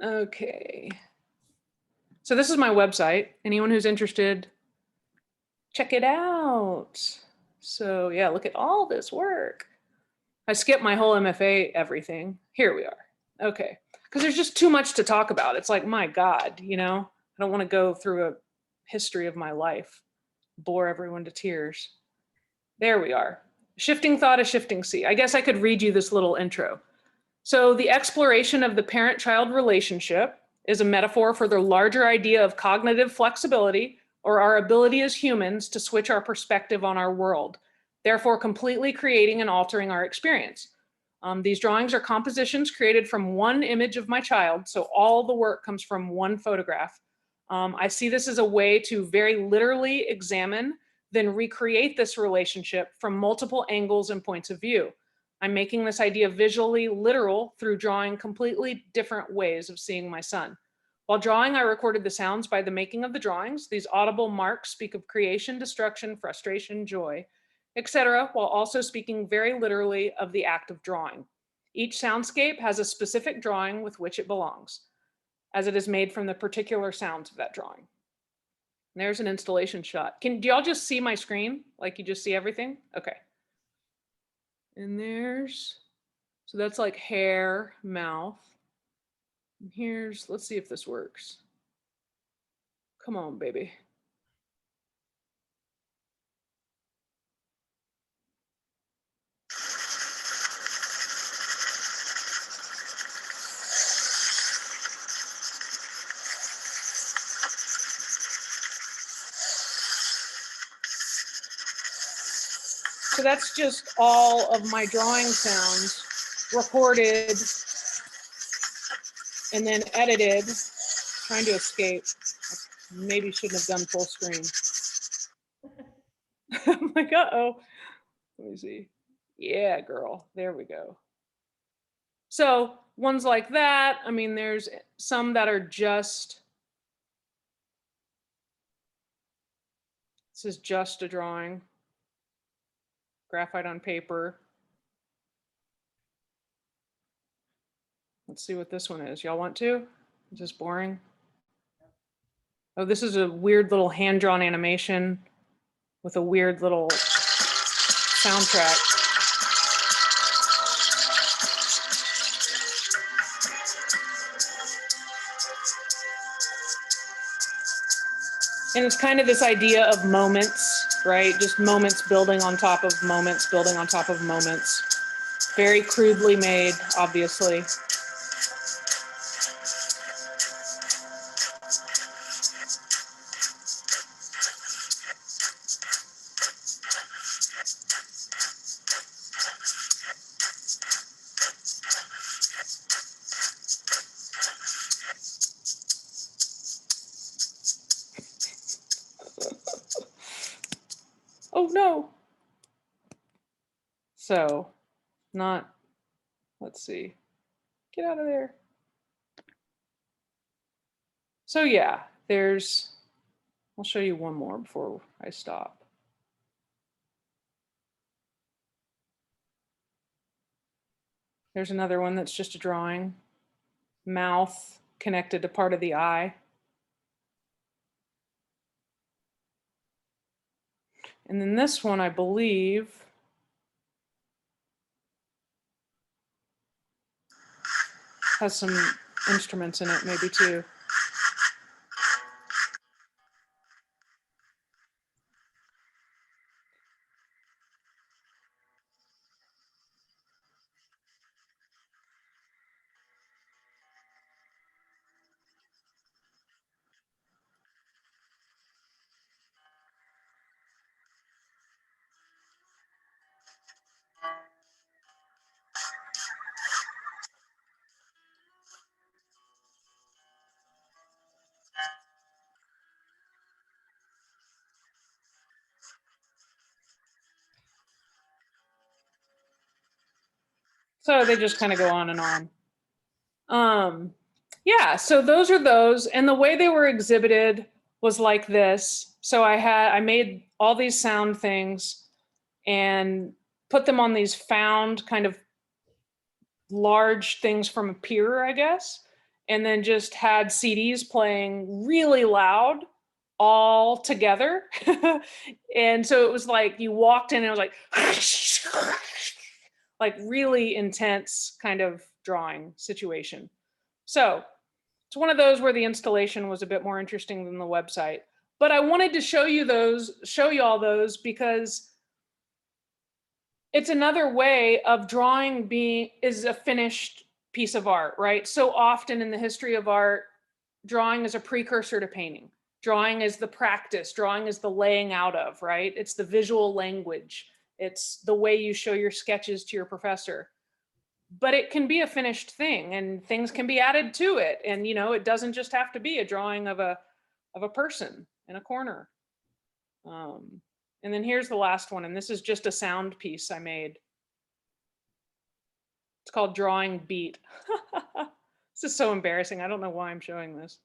Okay. So this is my website. Anyone who's interested, check it out. So yeah, look at all this work. I skipped my whole MFA everything. Here we are. Okay. Because there's just too much to talk about. It's like, my God, you know, I don't want to go through a history of my life, bore everyone to tears. There we are. Shifting thought, a shifting sea. I guess I could read you this little intro. So the exploration of the parent-child relationship is a metaphor for the larger idea of cognitive flexibility, or our ability as humans to switch our perspective on our world, therefore completely creating and altering our experience. These drawings are compositions created from one image of my child, so all the work comes from one photograph. I see this as a way to very literally examine, then recreate this relationship from multiple angles and points of view. I'm making this idea visually literal through drawing completely different ways of seeing my son. While drawing, I recorded the sounds by the making of the drawings. These audible marks speak of creation, destruction, frustration, joy, etc., while also speaking very literally of the act of drawing. Each soundscape has a specific drawing with which it belongs, as it is made from the particular sounds of that drawing. And there's an installation shot. Do y'all just see my screen? Like you just see everything? Okay. And so that's like hair, mouth. And here's, let's see if this works. Come on, baby. So that's just all of my drawing sounds recorded and then edited, trying to escape. Maybe shouldn't have done full screen. I'm like, uh-oh. Let me see. Yeah, girl. There we go. So ones like that, I mean, there's some that are just, this is just a drawing. Graphite on paper. Let's see what this one is. Y'all want to? Is this boring? Oh, this is a weird little hand-drawn animation with a weird little soundtrack. And it's kind of this idea of moments, right? Just moments building on top of moments, building on top of moments. Very crudely made, obviously. Oh no. So, let's see. Get out of there. So yeah, I'll show you one more before I stop. There's another one that's just a drawing. Mouth connected to part of the eye. And then this one, I believe, has some instruments in it, maybe too. So they just kind of go on and on. Yeah, so those are those. And the way they were exhibited was like this. So I made all these sound things and put them on these found kind of large things from a pier, I guess, and then just had CDs playing really loud all together. And so it was like you walked in and it was like really intense kind of drawing situation. So it's one of those where the installation was a bit more interesting than the website. But I wanted to show you all those because it's another way of drawing is a finished piece of art, right? So often in the history of art, drawing is a precursor to painting. Drawing is the practice, drawing is the laying out of, right? It's the visual language. It's the way you show your sketches to your professor. But it can be a finished thing and things can be added to it. And it doesn't just have to be a drawing of a person in a corner. And then here's the last one, and this is just a sound piece I made. It's called Drawing Beat. This is so embarrassing. I don't know why I'm showing this.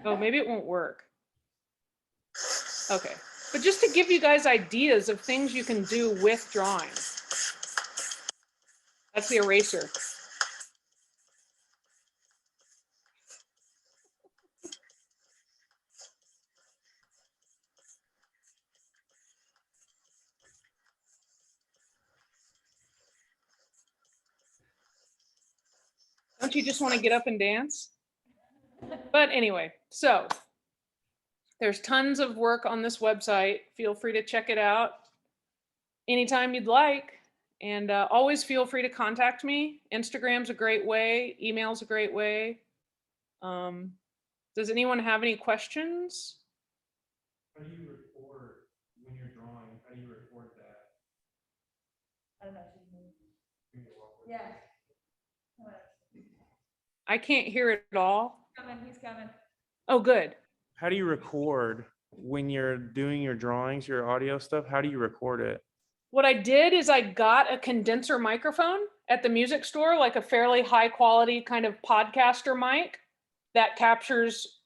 Oh, maybe it won't work. Okay, but just to give you guys ideas of things you can do with drawing. That's the eraser. Don't you just want to get up and dance? But anyway, so there's tons of work on this website. Feel free to check it out anytime you'd like. And always feel free to contact me. Instagram's a great way. Email's a great way. Does anyone have any questions? How do you record when you're drawing? How do you record that? I don't know. Yeah. I can't hear it at all. He's coming. Oh, good. How do you record when you're doing your drawings, your audio stuff? How do you record it? What I did is I got a condenser microphone at the music store, like a fairly high quality kind of podcaster mic that captures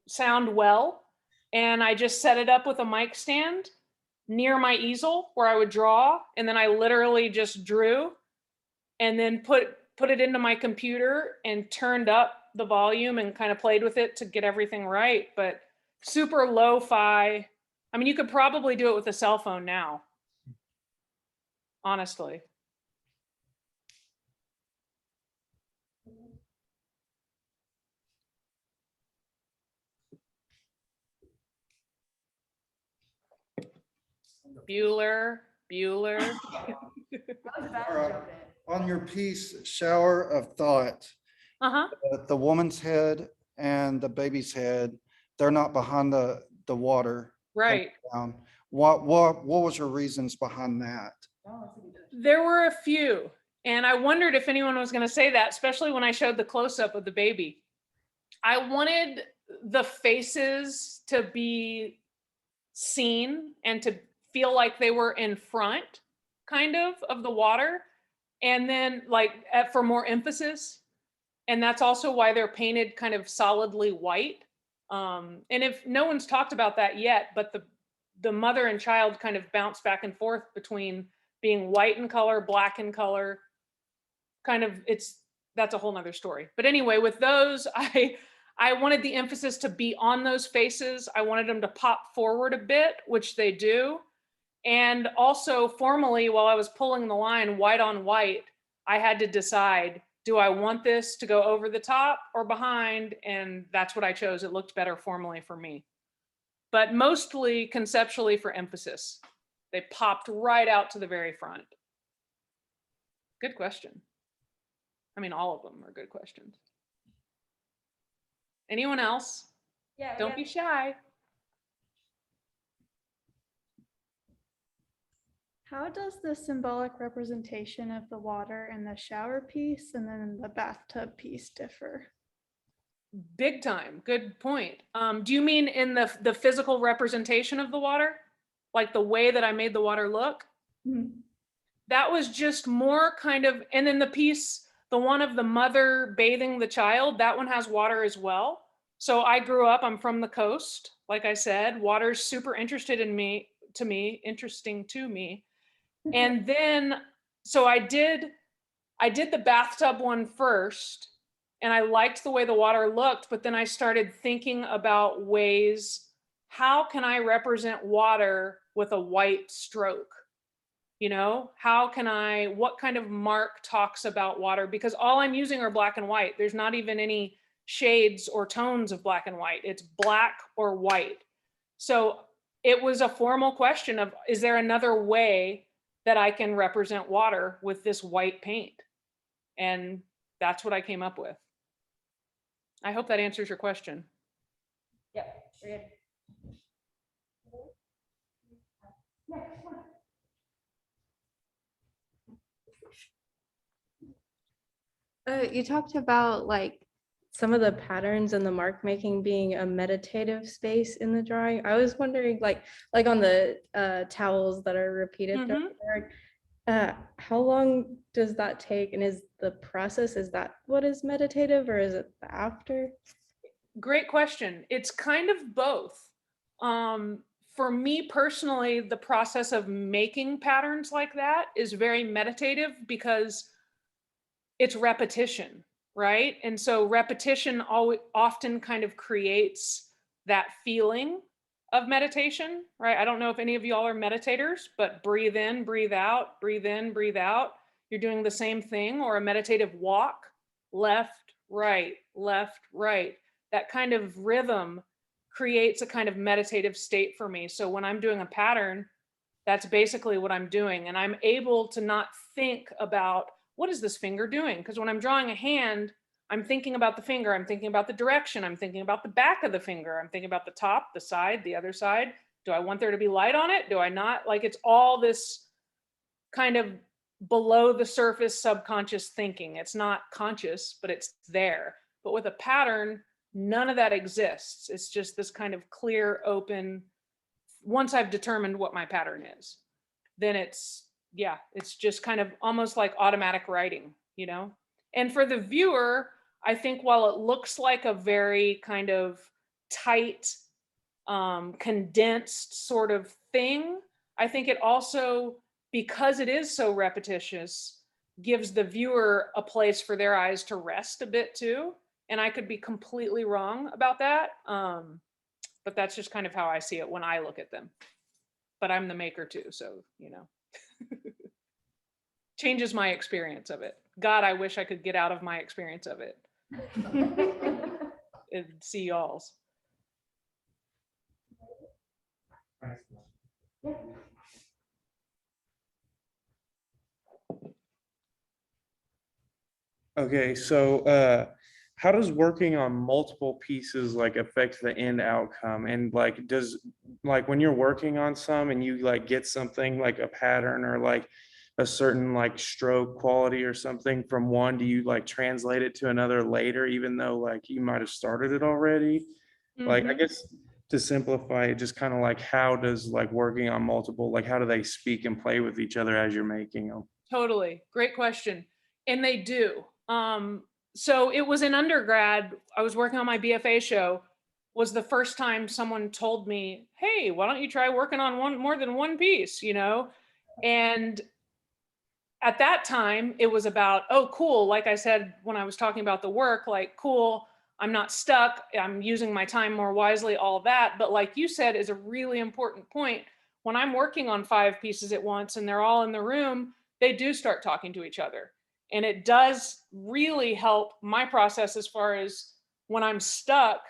sound well. And I just set it up with a mic stand near my easel where I would draw. And then I literally just drew and then put it into my computer and turned up the volume and kind of played with it to get everything right. But super lo-fi. I mean, you could probably do it with a cell phone now, honestly. Bueller. On your piece, Shower of Thought, Uh-huh. the woman's head and the baby's head, they're not behind the water. Right. Down. What was your reasons behind that? There were a few, and I wondered if anyone was going to say that, especially when I showed the close-up of the baby. I wanted the faces to be seen and to feel like they were in front, kind of the water, and then for more emphasis. And that's also why they're painted kind of solidly white. And if no one's talked about that yet, but the mother and child kind of bounce back and forth between being white in color, black in color, that's a whole nother story. But anyway, with those, I wanted the emphasis to be on those faces. I wanted them to pop forward a bit, which they do. And also formally, while I was pulling the line white on white, I had to decide, do I want this to go over the top or behind? And that's what I chose. It looked better formally for me, but mostly conceptually for emphasis. They popped right out to the very front. Good question. I mean, all of them are good questions. Anyone else? Yeah. Don't be shy. How does the symbolic representation of the water in the shower piece and then the bathtub piece differ? Big time. Good point. Do you mean in the physical representation of the water? Like the way that I made the water look? Mhm. that was just more kind of, and then the piece, the one of the mother bathing the child, that one has water as well. So I grew up, I'm from the coast, like I said, water's super interesting to me. And then, so I did the bathtub one first, and I liked the way the water looked, but then I started thinking about ways, how can I represent water with a white stroke? You know, what kind of mark talks about water? Because all I'm using are black and white. There's not even any shades or tones of black and white. It's black or white. So it was a formal question of, is there another way that I can represent water with this white paint? And that's what I came up with. I hope that answers your question. Yep. We're good. You talked about like some of the patterns and the mark making being a meditative space in the drawing. I was wondering, like on the towels that are repeated throughout the drawing, how long does that take? And is the process, is that what is meditative, or is it the after? Great question. It's kind of both. For me personally, the process of making patterns like that is very meditative because it's repetition, right? And so repetition often kind of creates that feeling of meditation, right? I don't know if any of y'all are meditators, but breathe in, breathe out, breathe in, breathe out. You're doing the same thing, or a meditative walk, left, right, that kind of rhythm creates a kind of meditative state for me. So when I'm doing a pattern, that's basically what I'm doing. And I'm able to not think about, what is this finger doing? Because when I'm drawing a hand, I'm thinking about the finger, I'm thinking about the direction, I'm thinking about the back of the finger, I'm thinking about the top, the side, the other side. Do I want there to be light on it? Do I not? Like, it's all this kind of below the surface subconscious thinking. It's not conscious, but it's there. But with a pattern, none of that exists. It's just this kind of clear, open, once I've determined what my pattern is, then it's just kind of almost like automatic writing, you know? And for the viewer, I think while it looks like a very kind of tight, condensed sort of thing, I think it also, because it is so repetitious, gives the viewer a place for their eyes to rest a bit too. And I could be completely wrong about that. But that's just kind of how I see it when I look at them. But I'm the maker too, so, you know. Changes my experience of it. God, I wish I could get out of my experience of it and see y'all's. Okay, so how does working on multiple pieces like affect the end outcome? And like, when you're working on some and you like get something like a pattern or like a certain like stroke quality or something from one, do you like translate it to another later, even though like you might have started it already? Like, I guess to simplify it, just kind of like, how does like working on multiple, like how do they speak and play with each other as you're making them? Totally. Great question. And they do. So it was in undergrad, I was working on my BFA show, was the first time someone told me, hey, why don't you try working on more than one piece, you know? And at that time, it was about, oh, cool. Like I said, when I was talking about the work, like, cool, I'm not stuck. I'm using my time more wisely, all of that. But like you said, is a really important point. When I'm working on 5 pieces at once and they're all in the room, they do start talking to each other. And it does really help my process as far as when I'm stuck,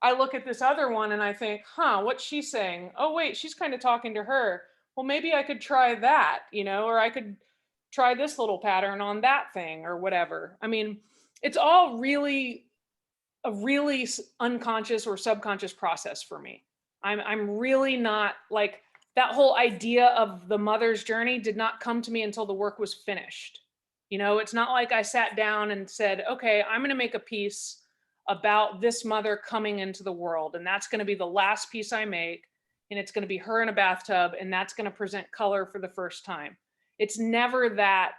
I look at this other one and I think, what's she saying? Oh, wait, she's kind of talking to her. Well, maybe I could try that, you know, or I could try this little pattern on that thing or whatever. I mean, it's all really a really unconscious or subconscious process for me. I'm really not like, that whole idea of the mother's journey did not come to me until the work was finished. You know, it's not like I sat down and said, okay, I'm going to make a piece about this mother coming into the world. And that's going to be the last piece I make. And it's going to be her in a bathtub. And that's going to present color for the first time. It's never that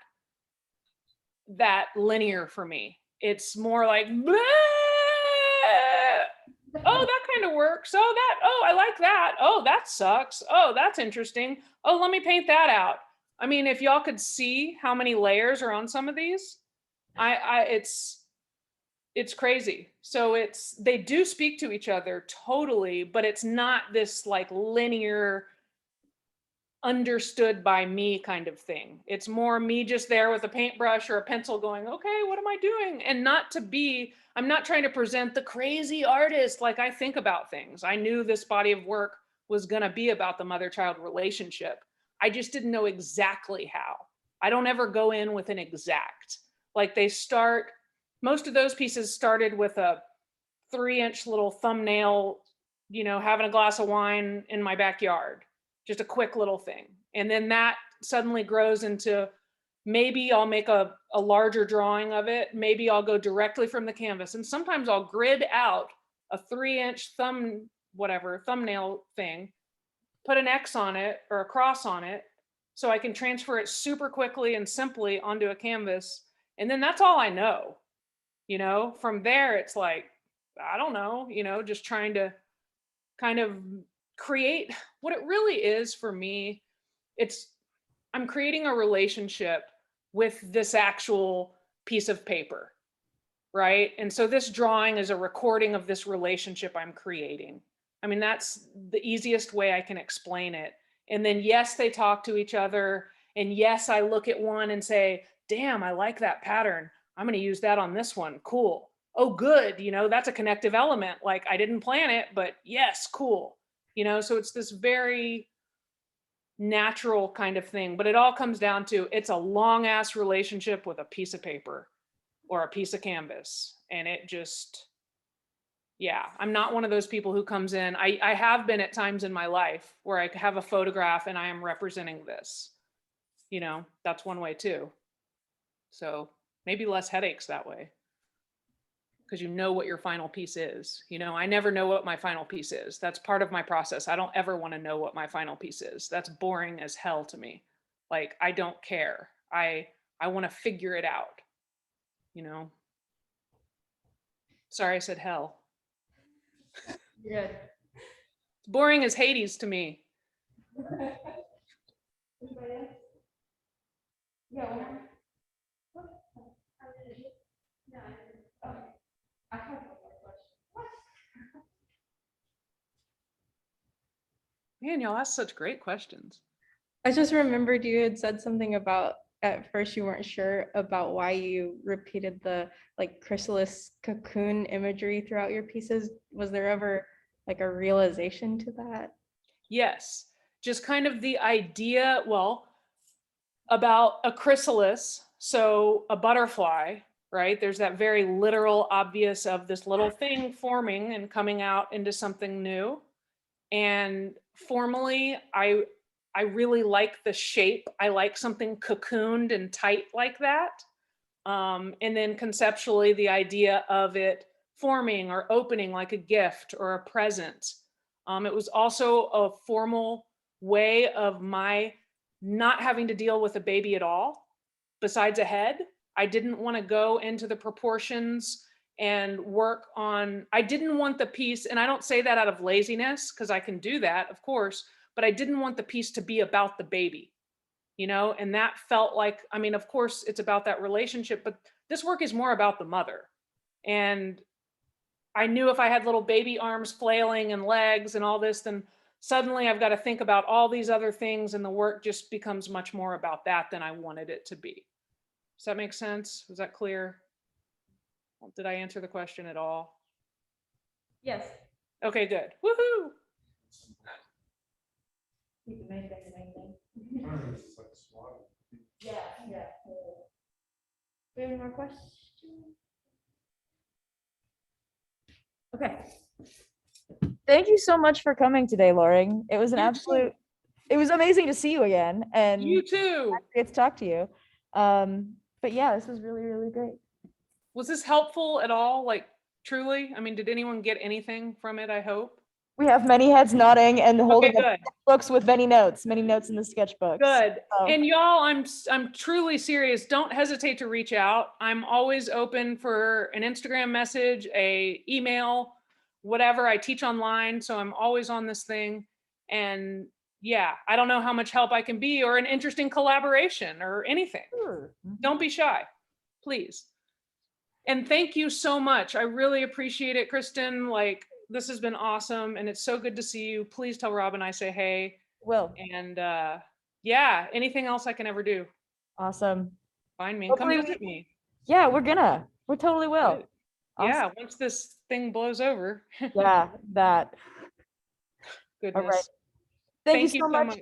linear for me. It's more like, "Bleh! Oh, that kind of works. Oh, I like that. Oh, that sucks. Oh, that's interesting. Oh, let me paint that out." I mean, if y'all could see how many layers are on some of these, it's crazy. So they do speak to each other totally, but it's not this like linear, understood by me kind of thing. It's more me just there with a paintbrush or a pencil going, okay, what am I doing? And I'm not trying to present the crazy artist like I think about things. I knew this body of work was going to be about the mother-child relationship. I just didn't know exactly how. I don't ever go in with an exact. Like most of those pieces started with a 3-inch little thumbnail, having a glass of wine in my backyard. Just a quick little thing. And then that suddenly grows into, maybe I'll make a larger drawing of it. Maybe I'll go directly from the canvas. And sometimes I'll grid out a 3-inch thumbnail thing, put an X on it or a cross on it, so I can transfer it super quickly and simply onto a canvas. And then that's all I know. From there, it's like, I don't know, just trying to kind of create what it really is for me. I'm creating a relationship with this actual piece of paper, right? And so this drawing is a recording of this relationship I'm creating. I mean, that's the easiest way I can explain it. And then yes, they talk to each other. And yes, I look at one and say, damn, I like that pattern. I'm going to use that on this one. Cool. Oh, good. That's a connective element. Like, I didn't plan it, but yes, cool. So it's this very natural kind of thing, but it all comes down to, it's a long ass relationship with a piece of paper or a piece of canvas. And it just, yeah, I'm not one of those people who comes in. I have been at times in my life where I have a photograph and I am representing this. That's one way too. So maybe less headaches that way, because you know what your final piece is. I never know what my final piece is. That's part of my process. I don't ever want to know what my final piece is. That's boring as hell to me. Like, I don't care. I want to figure it out. Sorry, I said hell. Yeah. It's boring as Hades to me. Man, y'all ask such great questions. I just remembered you had said something about, at first you weren't sure about why you repeated the like chrysalis cocoon imagery throughout your pieces. Was there ever like a realization to that? Yes, just kind of the idea, about a chrysalis, so a butterfly, right? There's that very literal, obvious of this little thing forming and coming out into something new. And formally, I really like the shape. I like something cocooned and tight like that. And then conceptually, the idea of it forming or opening like a gift or a present. It was also a formal way of my not having to deal with a baby at all, besides a head. I didn't want to go into the proportions and work on, I didn't want the piece, and I don't say that out of laziness, because I can do that, of course, but I didn't want the piece to be about the baby, and that felt like, I mean, of course it's about that relationship, but this work is more about the mother. And I knew if I had little baby arms flailing and legs and all this, then suddenly I've got to think about all these other things, and the work just becomes much more about that than I wanted it to be. Does that make sense? Was that clear? Did I answer the question at all? Yes. Okay, good. Woohoo! Yeah. We have more questions? Okay. Thank you so much for coming today, Loring. It was an You too. absolute, it was amazing to see you again and You too. get to talk to you. But yeah, this was really, really great. Was this helpful at all? Like, truly? I mean, did anyone get anything from it, I hope? We have many heads nodding and holding Okay, up good. books with many notes in the sketchbooks. Good. So- And y'all, I'm truly serious. Don't hesitate to reach out. I'm always open for an Instagram message, a email, whatever. I teach online, so I'm always on this thing. And yeah, I don't know how much help I can be or an interesting collaboration or anything. Sure. Don't be shy, please. And thank you so much. I really appreciate it, Kristen. Like, this has been awesome and it's so good to see you. Please tell Robin I say hey. Will. And yeah, anything else I can ever do, Awesome. find me and come Hopefully visit me. Yeah, we totally will. Good. Yeah, once this thing blows over. Yeah, that. Goodness. Thank you so much.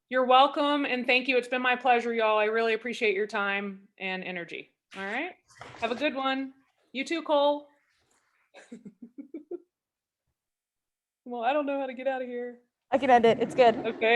You're welcome and thank you. It's been my pleasure, y'all. I really appreciate your time and energy. All right. Have a good one. You too, Cole. Well, I don't know how to get out of here. I can end it. It's good. Okay.